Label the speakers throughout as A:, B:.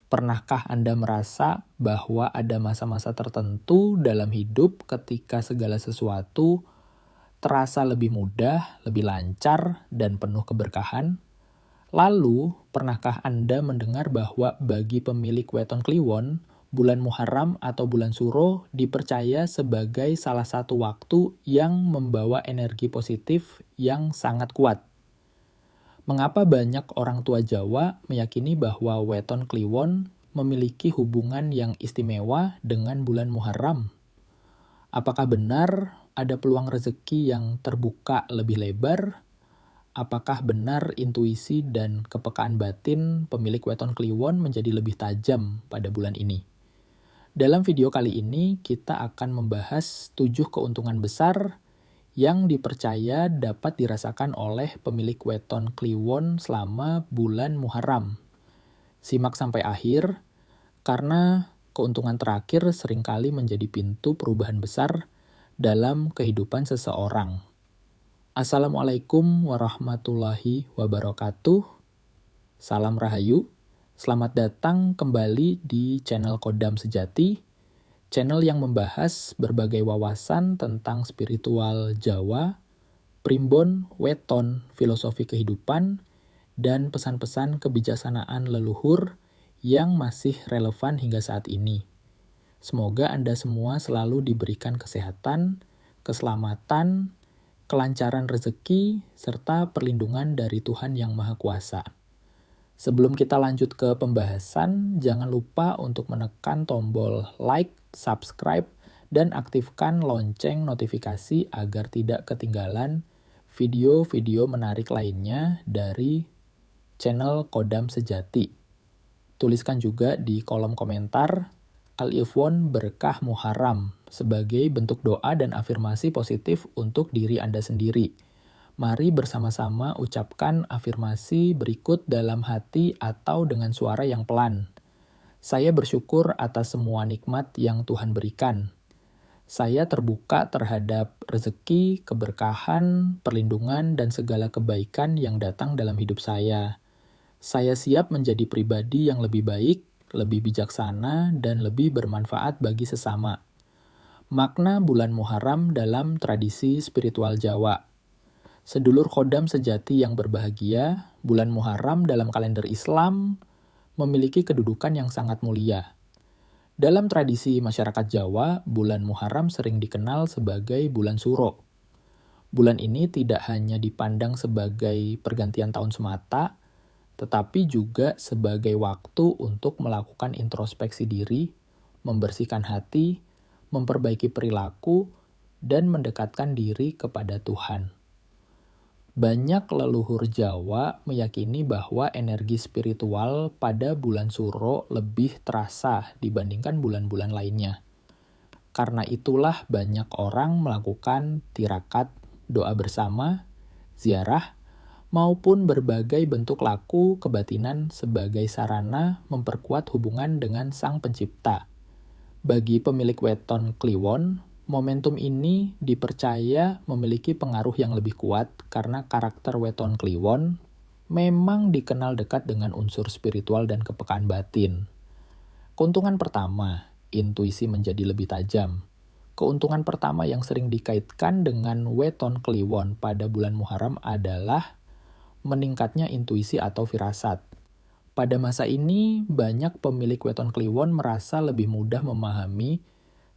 A: Pernahkah Anda merasa bahwa ada masa-masa tertentu dalam hidup ketika segala sesuatu terasa lebih mudah, lebih lancar, dan penuh keberkahan? Lalu, pernahkah Anda mendengar bahwa bagi pemilik weton kliwon, bulan Muharram atau bulan Suro dipercaya sebagai salah satu waktu yang membawa energi positif yang sangat kuat? Mengapa banyak orang tua Jawa meyakini bahwa weton kliwon memiliki hubungan yang istimewa dengan bulan Muharram? Apakah benar ada peluang rezeki yang terbuka lebih lebar? Apakah benar intuisi dan kepekaan batin pemilik weton kliwon menjadi lebih tajam pada bulan ini? Dalam video kali ini, kita akan membahas 7 keuntungan besar yang dipercaya dapat dirasakan oleh pemilik weton kliwon selama bulan Muharram. Simak sampai akhir, karena keuntungan terakhir seringkali menjadi pintu perubahan besar dalam kehidupan seseorang. Assalamualaikum warahmatullahi wabarakatuh. Salam Rahayu. Selamat datang kembali di channel Kodam Sejati, channel yang membahas berbagai wawasan tentang spiritual Jawa, primbon, weton, filosofi kehidupan, dan pesan-pesan kebijaksanaan leluhur yang masih relevan hingga saat ini. Semoga Anda semua selalu diberikan kesehatan, keselamatan, kelancaran rezeki, serta perlindungan dari Tuhan Yang Maha Kuasa. Sebelum kita lanjut ke pembahasan, jangan lupa untuk menekan tombol like, subscribe, dan aktifkan lonceng notifikasi agar tidak ketinggalan video-video menarik lainnya dari channel Kodam Sejati. Tuliskan juga di kolom komentar Al-Ifwon Berkah Muharram sebagai bentuk doa dan afirmasi positif untuk diri Anda sendiri. Mari bersama-sama ucapkan afirmasi berikut dalam hati atau dengan suara yang pelan. Saya bersyukur atas semua nikmat yang Tuhan berikan. Saya terbuka terhadap rezeki, keberkahan, perlindungan, dan segala kebaikan yang datang dalam hidup saya. Saya siap menjadi pribadi yang lebih baik, lebih bijaksana, dan lebih bermanfaat bagi sesama. Makna bulan Muharram dalam tradisi spiritual Jawa. Sedulur Kodam Sejati yang berbahagia, bulan Muharram dalam kalender Islam memiliki kedudukan yang sangat mulia. Dalam tradisi masyarakat Jawa, bulan Muharram sering dikenal sebagai bulan Suro. Bulan ini tidak hanya dipandang sebagai pergantian tahun semata, tetapi juga sebagai waktu untuk melakukan introspeksi diri, membersihkan hati, memperbaiki perilaku, dan mendekatkan diri kepada Tuhan. Banyak leluhur Jawa meyakini bahwa energi spiritual pada bulan Suro lebih terasa dibandingkan bulan-bulan lainnya. Karena itulah banyak orang melakukan tirakat, doa bersama, ziarah, maupun berbagai bentuk laku kebatinan sebagai sarana memperkuat hubungan dengan Sang Pencipta. Bagi pemilik weton kliwon, momentum ini dipercaya memiliki pengaruh yang lebih kuat karena karakter weton kliwon memang dikenal dekat dengan unsur spiritual dan kepekaan batin. Keuntungan pertama, intuisi menjadi lebih tajam. Keuntungan pertama yang sering dikaitkan dengan weton kliwon pada bulan Muharram adalah meningkatnya intuisi atau firasat. Pada masa ini, banyak pemilik weton kliwon merasa lebih mudah memahami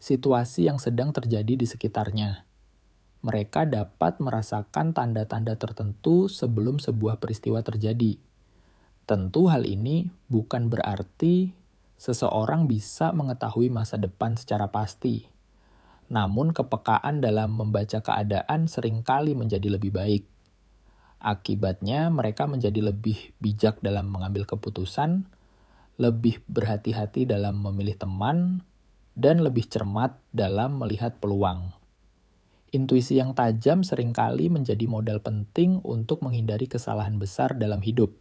A: situasi yang sedang terjadi di sekitarnya. Mereka dapat merasakan tanda-tanda tertentu sebelum sebuah peristiwa terjadi. Tentu hal ini bukan berarti seseorang bisa mengetahui masa depan secara pasti. Namun kepekaan dalam membaca keadaan seringkali menjadi lebih baik. Akibatnya mereka menjadi lebih bijak dalam mengambil keputusan, lebih berhati-hati dalam memilih teman, dan lebih cermat dalam melihat peluang. Intuisi yang tajam seringkali menjadi modal penting untuk menghindari kesalahan besar dalam hidup.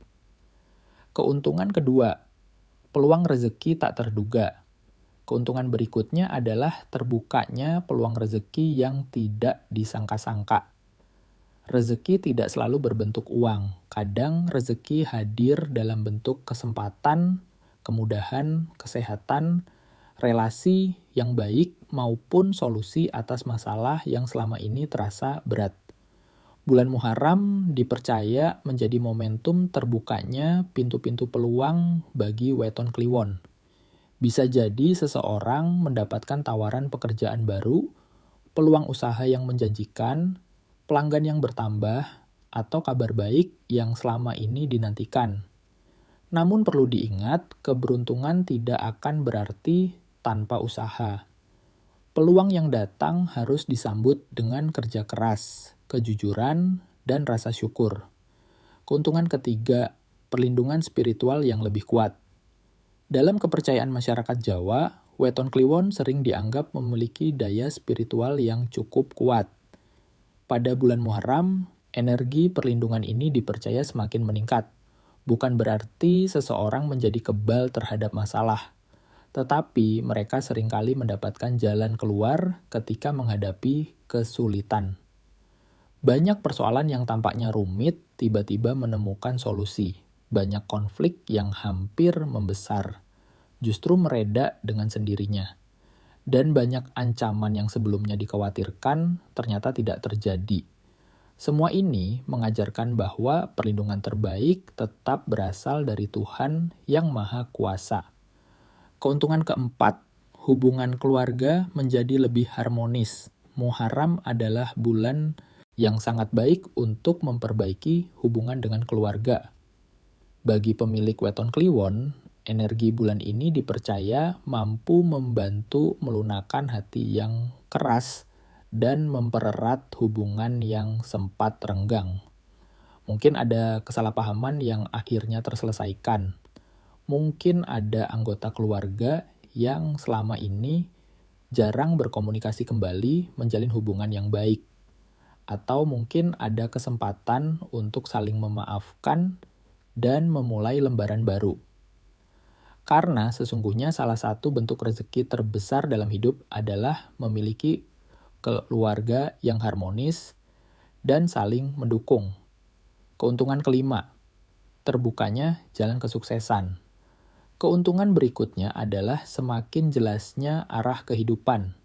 A: Keuntungan kedua, peluang rezeki tak terduga. Keuntungan berikutnya adalah terbukanya peluang rezeki yang tidak disangka-sangka. Rezeki tidak selalu berbentuk uang. Kadang rezeki hadir dalam bentuk kesempatan, kemudahan, kesehatan, relasi yang baik, maupun solusi atas masalah yang selama ini terasa berat. Bulan Muharram dipercaya menjadi momentum terbukanya pintu-pintu peluang bagi weton kliwon. Bisa jadi seseorang mendapatkan tawaran pekerjaan baru, peluang usaha yang menjanjikan, pelanggan yang bertambah, atau kabar baik yang selama ini dinantikan. Namun perlu diingat, keberuntungan tidak akan berarti tanpa usaha. Peluang yang datang harus disambut dengan kerja keras, kejujuran, dan rasa syukur. Keuntungan ketiga, perlindungan spiritual yang lebih kuat. Dalam kepercayaan masyarakat Jawa, weton kliwon sering dianggap memiliki daya spiritual yang cukup kuat. Pada bulan Muharram, energi perlindungan ini dipercaya semakin meningkat. Bukan berarti seseorang menjadi kebal terhadap masalah, tetapi mereka seringkali mendapatkan jalan keluar ketika menghadapi kesulitan. Banyak persoalan yang tampaknya rumit tiba-tiba menemukan solusi. Banyak konflik yang hampir membesar justru mereda dengan sendirinya. Dan banyak ancaman yang sebelumnya dikhawatirkan ternyata tidak terjadi. Semua ini mengajarkan bahwa perlindungan terbaik tetap berasal dari Tuhan yang Maha Kuasa. Keuntungan keempat, hubungan keluarga menjadi lebih harmonis. Muharram adalah bulan yang sangat baik untuk memperbaiki hubungan dengan keluarga. Bagi pemilik weton kliwon, energi bulan ini dipercaya mampu membantu melunakkan hati yang keras dan mempererat hubungan yang sempat renggang. Mungkin ada kesalahpahaman yang akhirnya terselesaikan. Mungkin ada anggota keluarga yang selama ini jarang berkomunikasi kembali menjalin hubungan yang baik. Atau mungkin ada kesempatan untuk saling memaafkan dan memulai lembaran baru. Karena sesungguhnya salah satu bentuk rezeki terbesar dalam hidup adalah memiliki keluarga yang harmonis dan saling mendukung. Keuntungan kelima, terbukanya jalan kesuksesan. Keuntungan berikutnya adalah semakin jelasnya arah kehidupan.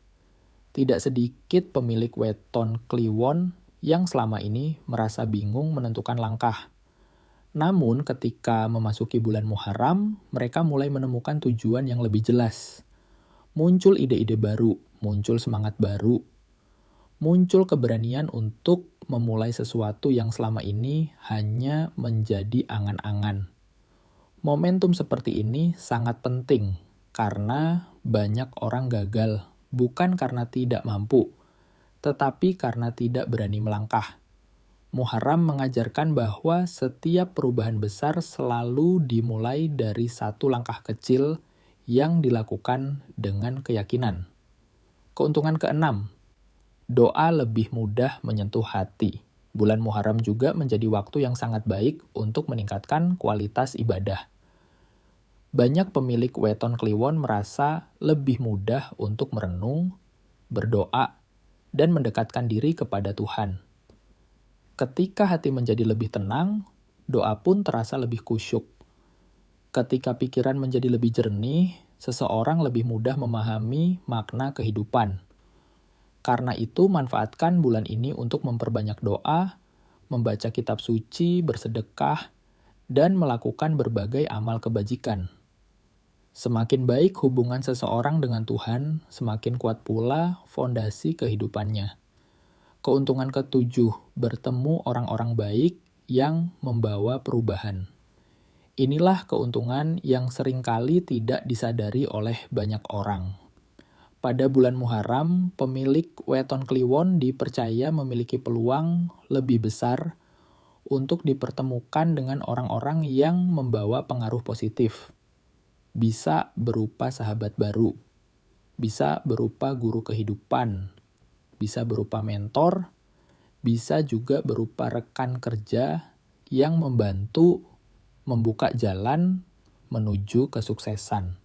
A: Tidak sedikit pemilik weton kliwon yang selama ini merasa bingung menentukan langkah. Namun ketika memasuki bulan Muharram, mereka mulai menemukan tujuan yang lebih jelas. Muncul ide-ide baru, muncul semangat baru, muncul keberanian untuk memulai sesuatu yang selama ini hanya menjadi angan-angan. Momentum seperti ini sangat penting karena banyak orang gagal, bukan karena tidak mampu, tetapi karena tidak berani melangkah. Muharram mengajarkan bahwa setiap perubahan besar selalu dimulai dari satu langkah kecil yang dilakukan dengan keyakinan. Keuntungan keenam, doa lebih mudah menyentuh hati. Bulan Muharram juga menjadi waktu yang sangat baik untuk meningkatkan kualitas ibadah. Banyak pemilik weton kliwon merasa lebih mudah untuk merenung, berdoa, dan mendekatkan diri kepada Tuhan. Ketika hati menjadi lebih tenang, doa pun terasa lebih khusyuk. Ketika pikiran menjadi lebih jernih, seseorang lebih mudah memahami makna kehidupan. Karena itu, manfaatkan bulan ini untuk memperbanyak doa, membaca kitab suci, bersedekah, dan melakukan berbagai amal kebajikan. Semakin baik hubungan seseorang dengan Tuhan, semakin kuat pula fondasi kehidupannya. Keuntungan ketujuh, bertemu orang-orang baik yang membawa perubahan. Inilah keuntungan yang seringkali tidak disadari oleh banyak orang. Pada bulan Muharram, pemilik weton kliwon dipercaya memiliki peluang lebih besar untuk dipertemukan dengan orang-orang yang membawa pengaruh positif. Bisa berupa sahabat baru, bisa berupa guru kehidupan, bisa berupa mentor, bisa juga berupa rekan kerja yang membantu membuka jalan menuju kesuksesan.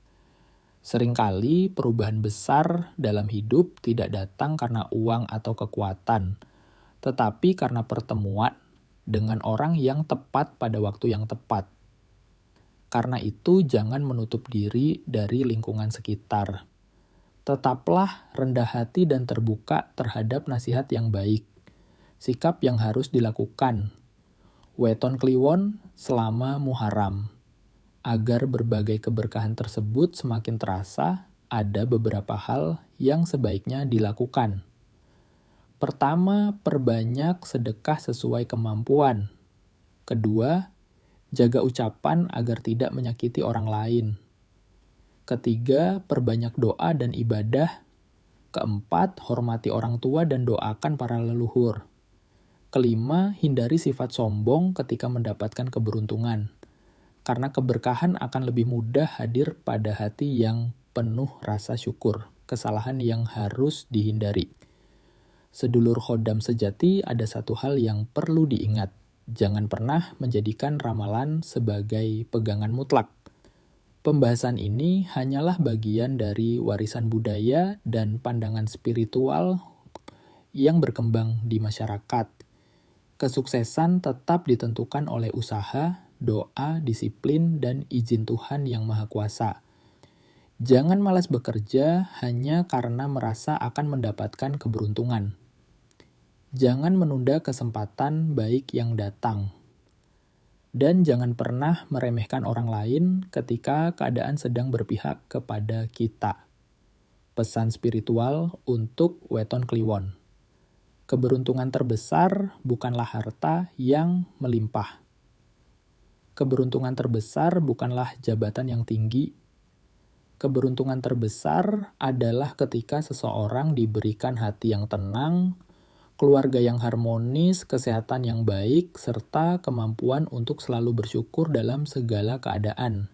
A: Seringkali perubahan besar dalam hidup tidak datang karena uang atau kekuatan, tetapi karena pertemuan dengan orang yang tepat pada waktu yang tepat. Karena itu jangan menutup diri dari lingkungan sekitar. Tetaplah rendah hati dan terbuka terhadap nasihat yang baik. Sikap yang harus dilakukan. Weton Kliwon selama Muharram. Agar berbagai keberkahan tersebut semakin terasa, ada beberapa hal yang sebaiknya dilakukan. Pertama, perbanyak sedekah sesuai kemampuan. Kedua, jaga ucapan agar tidak menyakiti orang lain. Ketiga, perbanyak doa dan ibadah. Keempat, hormati orang tua dan doakan para leluhur. Kelima, hindari sifat sombong ketika mendapatkan keberuntungan. Karena keberkahan akan lebih mudah hadir pada hati yang penuh rasa syukur. Kesalahan yang harus dihindari. Sedulur khodam sejati, ada satu hal yang perlu diingat. Jangan pernah menjadikan ramalan sebagai pegangan mutlak. Pembahasan ini hanyalah bagian dari warisan budaya dan pandangan spiritual yang berkembang di masyarakat. Kesuksesan tetap ditentukan oleh usaha, doa, disiplin, dan izin Tuhan Yang Maha Kuasa. Jangan malas bekerja hanya karena merasa akan mendapatkan keberuntungan. Jangan menunda kesempatan baik yang datang. Dan jangan pernah meremehkan orang lain ketika keadaan sedang berpihak kepada kita. Pesan spiritual untuk Weton Kliwon. Keberuntungan terbesar bukanlah harta yang melimpah. Keberuntungan terbesar bukanlah jabatan yang tinggi. Keberuntungan terbesar adalah ketika seseorang diberikan hati yang tenang, keluarga yang harmonis, kesehatan yang baik, serta kemampuan untuk selalu bersyukur dalam segala keadaan.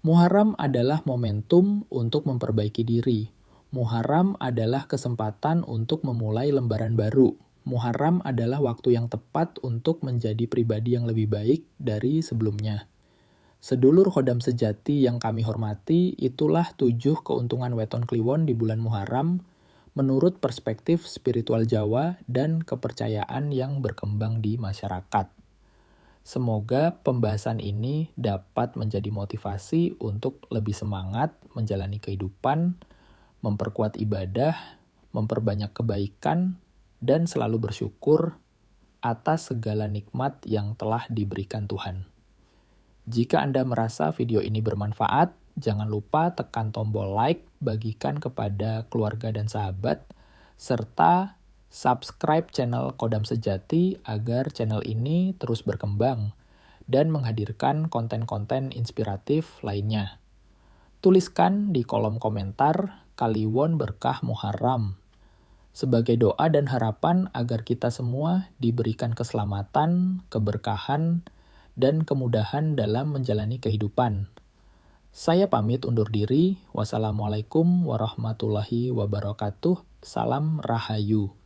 A: Muharram adalah momentum untuk memperbaiki diri. Muharram adalah kesempatan untuk memulai lembaran baru. Muharram adalah waktu yang tepat untuk menjadi pribadi yang lebih baik dari sebelumnya. Sedulur khodam sejati yang kami hormati, itulah 7 keuntungan Weton Kliwon di bulan Muharram, menurut perspektif spiritual Jawa dan kepercayaan yang berkembang di masyarakat. Semoga pembahasan ini dapat menjadi motivasi untuk lebih semangat menjalani kehidupan, memperkuat ibadah, memperbanyak kebaikan, dan selalu bersyukur atas segala nikmat yang telah diberikan Tuhan. Jika Anda merasa video ini bermanfaat, jangan lupa tekan tombol like, bagikan kepada keluarga dan sahabat, serta subscribe channel Khodam Sejati agar channel ini terus berkembang dan menghadirkan konten-konten inspiratif lainnya. Tuliskan di kolom komentar Kliwon Berkah Muharram sebagai doa dan harapan agar kita semua diberikan keselamatan, keberkahan, dan kemudahan dalam menjalani kehidupan. Saya pamit undur diri. Wassalamualaikum warahmatullahi wabarakatuh. Salam Rahayu.